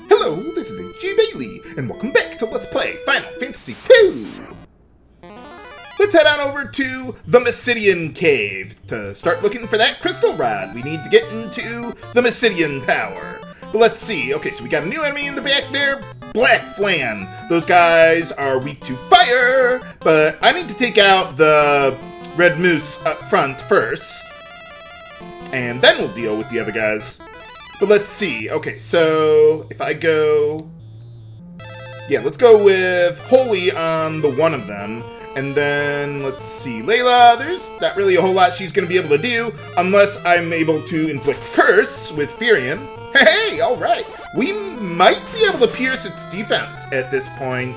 Hello, this is G. Bailey, and welcome back to Let's Play Final Fantasy II! Let's head on over to the Mysidia Cave to start looking for that crystal rod. We need to get into the Mysidia Tower. But let's see. Okay, so we got a new enemy in the back there. Black Flan. Those guys are weak to fire, but I need to take out the Red Moose up front first. And then we'll deal with the other guys. But let's see. Okay, so if I go... Yeah, let's go with Holy on the one of them. And then, let's see, Layla, there's not really a whole lot she's going to be able to do unless I'm able to inflict Curse with Furion. Hey, alright. We might be able to pierce its defense at this point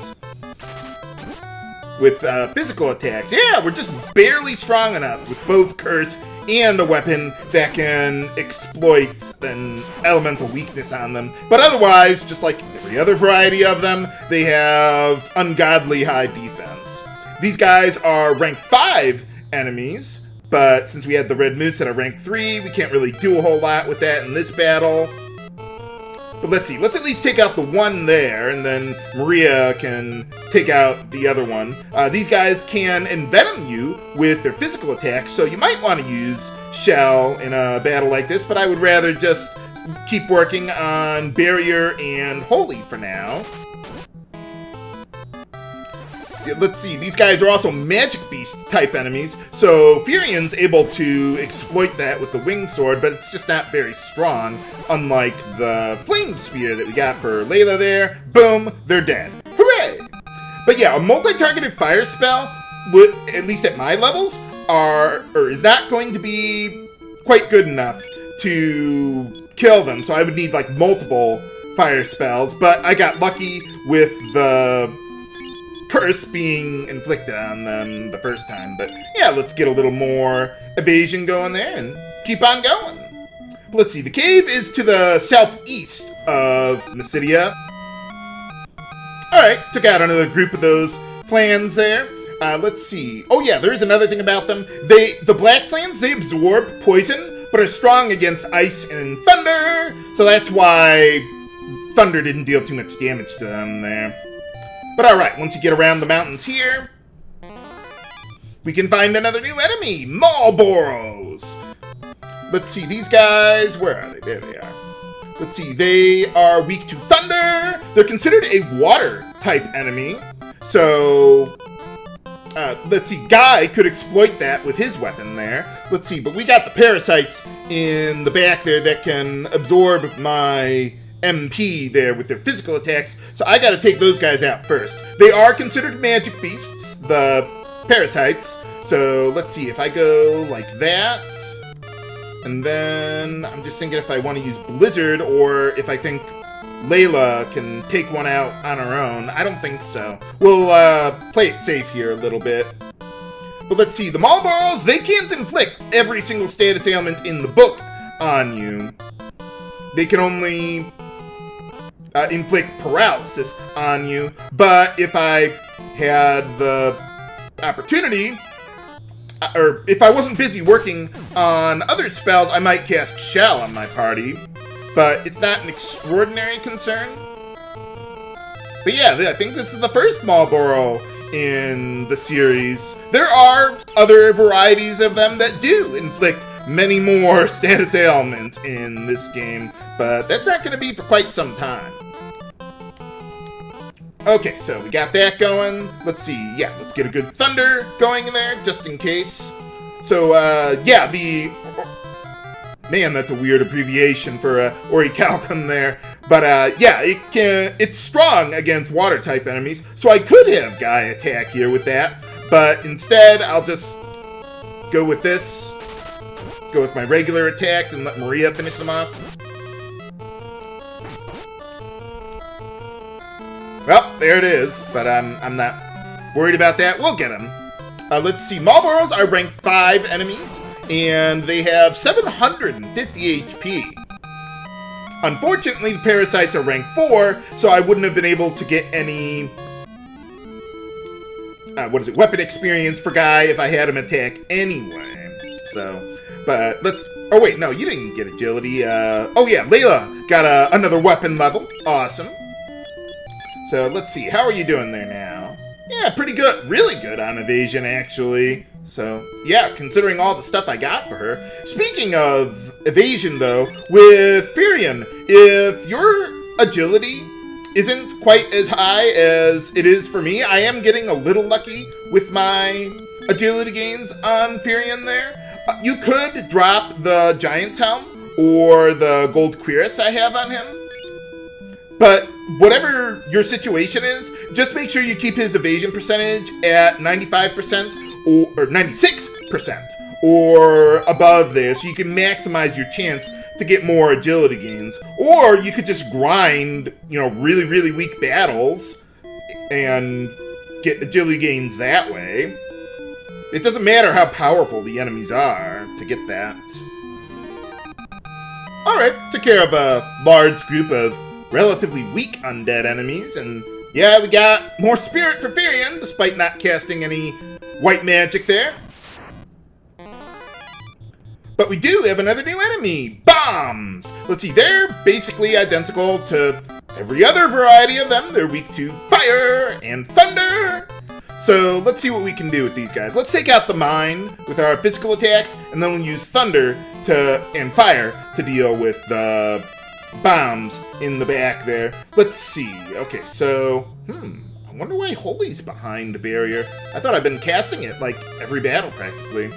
with physical attacks. Yeah, we're just barely strong enough with both Curse and a weapon that can exploit an elemental weakness on them. But otherwise, just like every other variety of them, they have ungodly high defense. These guys are rank 5 enemies, but since we had the Red Moose at a rank 3, we can't really do a whole lot with that in this battle. But let's see, let's at least take out the one there, and then Maria can take out the other one. These guys can envenom you with their physical attacks, so you might want to use Shell in a battle like this, but I would rather just keep working on Barrier and Holy for now. Let's see, these guys are also Magic Beast type enemies, so Furion's able to exploit that with the Winged Sword, but it's just not very strong, unlike the Flame Spear that we got for Layla there. Boom, they're dead. Hooray! But yeah, a multi-targeted fire spell, would, at least at my levels, is not going to be quite good enough to kill them, so I would need like multiple fire spells, but I got lucky with the Curse being inflicted on them the first time. But yeah, let's get a little more evasion going there and keep on going. Let's see, the cave is to the southeast of Mysidia. Alright, took out another group of those clans there. Let's see. Oh yeah, there is another thing about them. The black clans, they absorb poison, but are strong against ice and thunder. So that's why thunder didn't deal too much damage to them there. But alright, once you get around the mountains here, we can find another new enemy, Malboros. Let's see, these guys, where are they? There they are. Let's see, they are weak to thunder. They're considered a water type enemy. So, let's see, Guy could exploit that with his weapon there. Let's see, but we got the parasites in the back there that can absorb my MP there with their physical attacks, so I gotta take those guys out first. They are considered magic beasts, the parasites, so let's see, if I go like that, and then I'm just thinking if I want to use Blizzard, or if I think Layla can take one out on her own. I don't think so. We'll play it safe here a little bit. But let's see, the Malboros, they can't inflict every single status ailment in the book on you. They can only inflict paralysis on you, but if I had the opportunity, or if I wasn't busy working on other spells, I might cast Shell on my party, but it's not an extraordinary concern. But yeah, I think this is the first Malboro in the series. There are other varieties of them that do inflict many more status ailments in this game, but that's not going to be for quite some time. Okay, so we got that going. Let's see, yeah, let's get a good thunder going in there, just in case. So, yeah, man, that's a weird abbreviation for Orichalcum there. But, yeah, it's strong against water-type enemies, so I could have Guy attack here with that, but instead, I'll just go with this. Go with my regular attacks and let Maria finish them off. Well, there it is, but I'm not worried about that. We'll get them. Let's see, Malboros are rank 5 enemies, and they have 750 HP. Unfortunately, the parasites are rank 4, so I wouldn't have been able to get any weapon experience for Guy if I had him attack anyway. So, but let's Oh wait, no, you didn't get agility. Oh yeah, Layla got another weapon level. Awesome. So let's see, how are you doing there now? Yeah, pretty good, really good on evasion actually. So yeah, considering all the stuff I got for her. Speaking of evasion though, with Firion, if your agility isn't quite as high as it is for me, I am getting a little lucky with my agility gains on Firion there. You could drop the Giant's Helm or the Gold Cuirass I have on him. But whatever your situation is, just make sure you keep his evasion percentage at 95% or 96% or above there so you can maximize your chance to get more agility gains. Or you could just grind, really, really weak battles and get agility gains that way. It doesn't matter how powerful the enemies are to get that. Alright, took care of a large group of relatively weak undead enemies, and yeah, we got more spirit for Firion, despite not casting any white magic there. But we do have another new enemy, bombs! Let's see, they're basically identical to every other variety of them. They're weak to fire and thunder. So let's see what we can do with these guys. Let's take out the mine with our physical attacks, and then we'll use thunder and fire to deal with the bombs in the back there. Let's see. Okay, so, I wonder why Holy's behind the barrier. I thought I'd been casting it like every battle practically.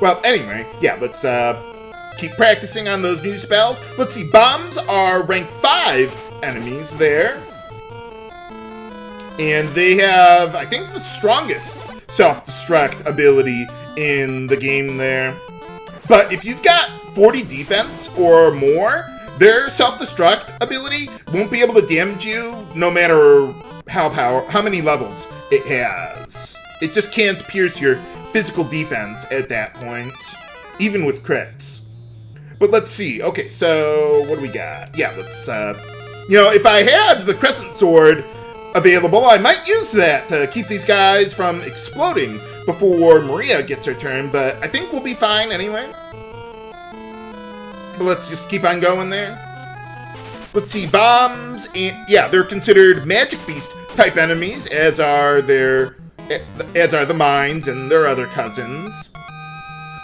Well, anyway, yeah, let's keep practicing on those new spells. Let's see, bombs are rank 5 enemies there. And they have, I think, the strongest self-destruct ability in the game there. But if you've got 40 defense or more, their self-destruct ability won't be able to damage you no matter how many levels it has. It just can't pierce your physical defense at that point, even with crits. But let's see. Okay, so what do we got? Yeah, let's, if I had the Crescent Sword available, I might use that to keep these guys from exploding before Maria gets her turn, but I think we'll be fine anyway. But let's just keep on going there. Let's see, bombs, and yeah, they're considered magic beast type enemies, as are the mines and their other cousins.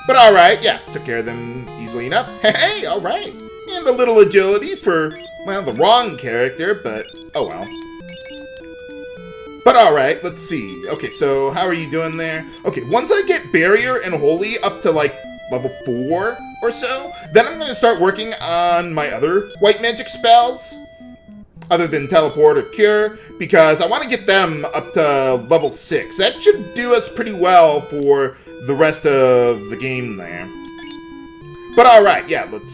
But alright, yeah, took care of them easily enough. Hey, alright. And a little agility for, well, the wrong character, but oh well. But alright, let's see. Okay, so how are you doing there? Okay, once I get Barrier and Holy up to like level 4 or so, then I'm going to start working on my other white magic spells, other than Teleport or Cure, because I want to get them up to level 6. That should do us pretty well for the rest of the game there. But alright, yeah, let's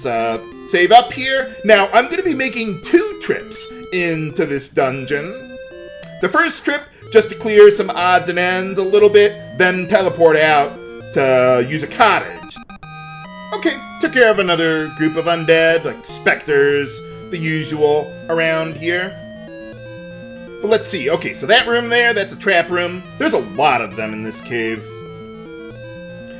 save up here. Now, I'm going to be making 2 trips into this dungeon. The first trip, just to clear some odds and ends a little bit, then teleport out to use a cottage. Okay, took care of another group of undead, like specters, the usual, around here. But let's see, okay, so that room there, that's a trap room. There's a lot of them in this cave.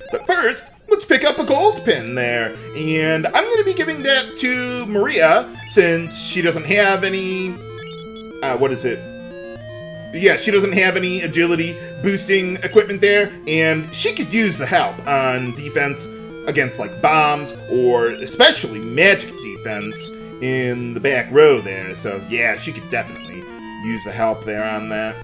But first, let's pick up a gold pin there. And I'm going to be giving that to Maria, since she doesn't have any, yeah, she doesn't have any agility boosting equipment there, and she could use the help on defense against like bombs, or especially magic defense in the back row there. So yeah, she could definitely use the help there on that.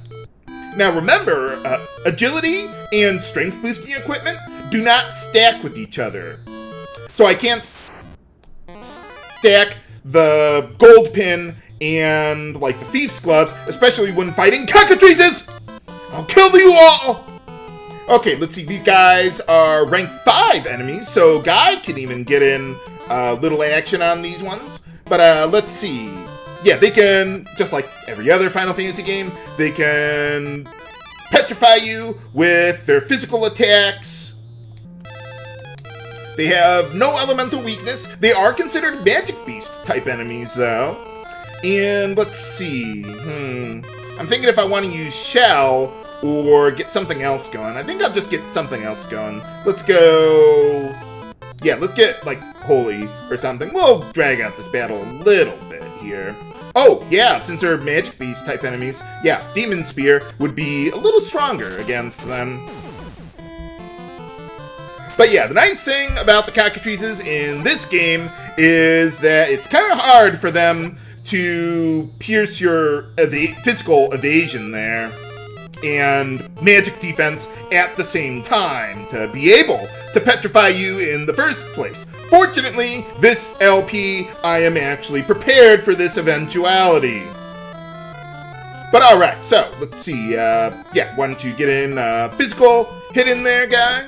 Now remember, agility and strength boosting equipment do not stack with each other. So I can't stack the gold pin and like the thief's gloves, especially when fighting cockatrices! I'll kill you all! Okay, let's see, these guys are rank 5 enemies, so Guy can even get in a little action on these ones. But let's see. Yeah, they can, just like every other Final Fantasy game, they can petrify you with their physical attacks. They have no elemental weakness. They are considered magic beast type enemies, though. And let's see. I'm thinking if I want to use Shell or get something else going. I think I'll just get something else going. Let's go yeah, let's get, like, Holy or something. We'll drag out this battle a little bit here. Oh, yeah, since they're Magic Beast type enemies, yeah, Demon Spear would be a little stronger against them. But yeah, the nice thing about the cockatrices in this game is that it's kind of hard for them to pierce your physical evasion there and magic defense at the same time to be able to petrify you in the first place. Fortunately, this LP, I am actually prepared for this eventuality. But alright, so, let's see, yeah, why don't you get in physical hit in there, guy?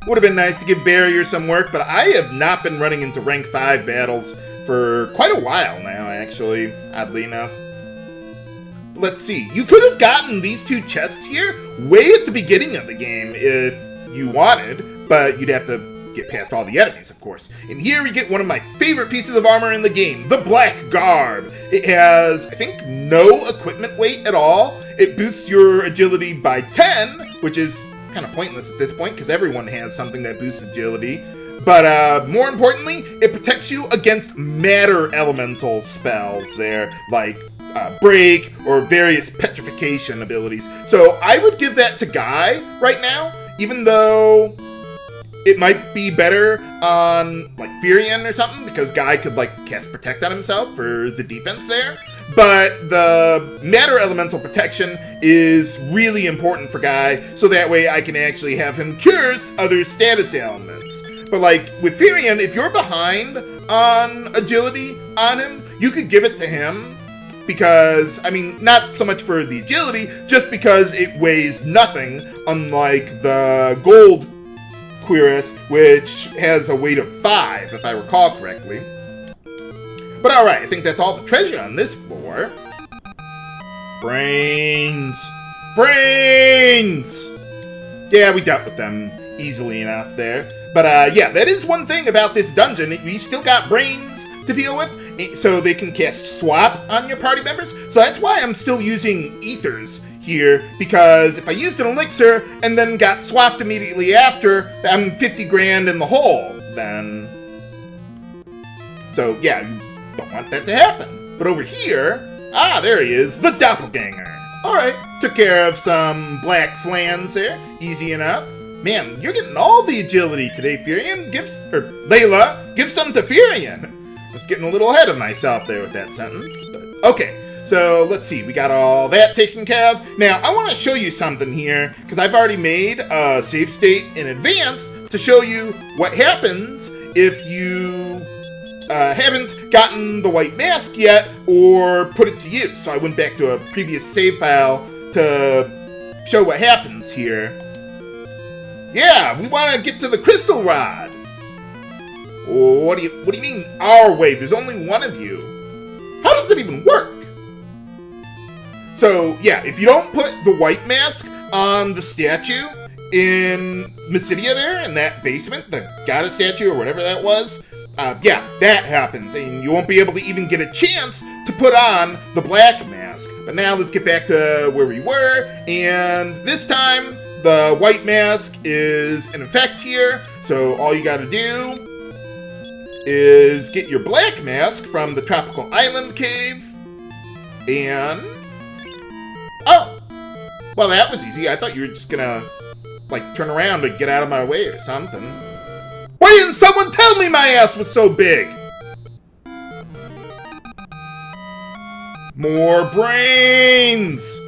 Would have been nice to give Barrier some work, but I have not been running into rank 5 battles for quite a while now, actually, oddly enough. Let's see, you could have gotten these 2 chests here way at the beginning of the game if you wanted, but you'd have to get past all the enemies, of course. And here we get one of my favorite pieces of armor in the game, the Black Garb. It has, I think, no equipment weight at all. It boosts your agility by 10, which is kind of pointless at this point because everyone has something that boosts agility. But more importantly, it protects you against matter elemental spells there, like break or various petrification abilities. So I would give that to Guy right now, even though it might be better on like Furion or something, because Guy could like cast Protect on himself for the defense there. But the matter elemental protection is really important for Guy, so that way I can actually have him curse other status ailments. But like with Furion, if you're behind on agility on him, you could give it to him. Because, I mean, not so much for the agility, just because it weighs nothing, unlike the gold cuirass, which has a weight of 5, if I recall correctly. But alright, I think that's all the treasure on this floor. Brains! Brains! Yeah, we dealt with them easily enough there. But, yeah, that is one thing about this dungeon. We still got brains to deal with, so they can cast Swap on your party members. So that's why I'm still using Ethers here, because if I used an elixir and then got swapped immediately after, I'm 50 grand in the hole, then. So, yeah, you don't want that to happen. But over here, there he is, the Doppelganger. Alright, took care of some black flans there, easy enough. Man, you're getting all the agility today, Furion. Layla, give some to Furion. I was getting a little ahead of myself there with that sentence, but okay. So, let's see, we got all that taken care of. Now, I want to show you something here, because I've already made a save state in advance to show you what happens if you haven't gotten the white mask yet, or put it to use. So I went back to a previous save file to show what happens here. Yeah, we want to get to the crystal rod. What do you mean, our way? There's only one of you. How does it even work? So, yeah, if you don't put the white mask on the statue in Mysidia there, in that basement, the goddess statue or whatever that was, yeah, that happens, and you won't be able to even get a chance to put on the black mask. But now let's get back to where we were, and this time, the white mask is in effect here, so all you gotta do is get your black mask from the Tropical Island Cave, and oh! Well, that was easy. I thought you were just gonna, like, turn around and get out of my way or something. Why didn't someone tell me my ass was so big? More brains!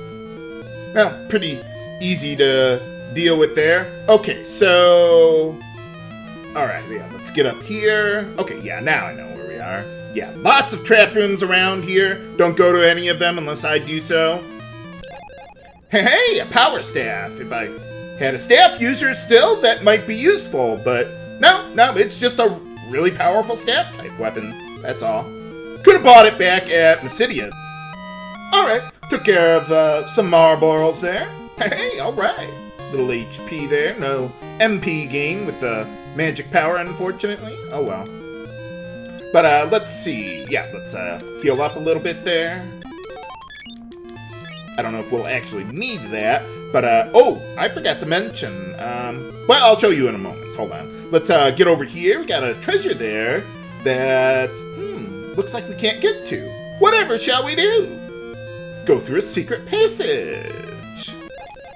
Well, pretty easy to deal with there. Okay, so alright, yeah, let's get up here. Okay, yeah, now I know where we are. Yeah, lots of trap rooms around here. Don't go to any of them unless I do so. Hey, a power staff. If I had a staff user still, that might be useful, but no, it's just a really powerful staff type weapon. That's all. Could have bought it back at Mysidia. Alright, took care of some marbles there. Hey, alright. Little HP there. No MP gain with the magic power, unfortunately. Oh well. But let's see. Yeah, let's heal up a little bit there. I don't know if we'll actually need that, But, oh, I forgot to mention, well, I'll show you in a moment. Hold on. Let's, get over here. We got a treasure there that, looks like we can't get to. Whatever shall we do? Go through a secret passage.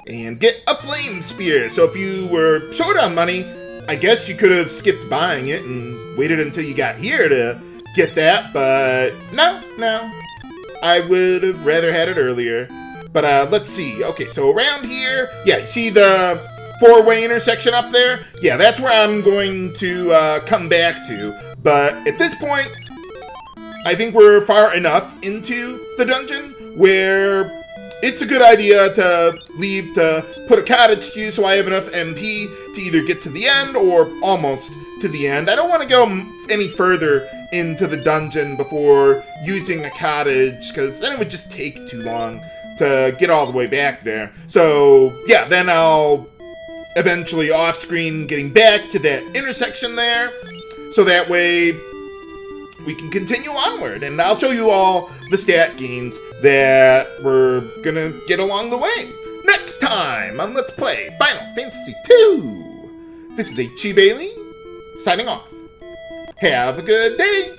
And get a flame spear. So if you were short on money, I guess you could have skipped buying it and waited until you got here to get that, but no. I would have rather had it earlier. But let's see. Okay, so around here, yeah, you see the four-way intersection up there? Yeah, that's where I'm going to come back to. But at this point, I think we're far enough into the dungeon where it's a good idea to leave to put a cottage to you so I have enough MP to either get to the end or almost to the end. I don't want to go any further into the dungeon before using a cottage, because then it would just take too long to get all the way back there. So, yeah, then I'll eventually off-screen getting back to that intersection there, so that way we can continue onward, and I'll show you all the stat gains that we're gonna get along the way. Next time on Let's Play Final Fantasy II! This is H.C. Bailey, signing off. Have a good day!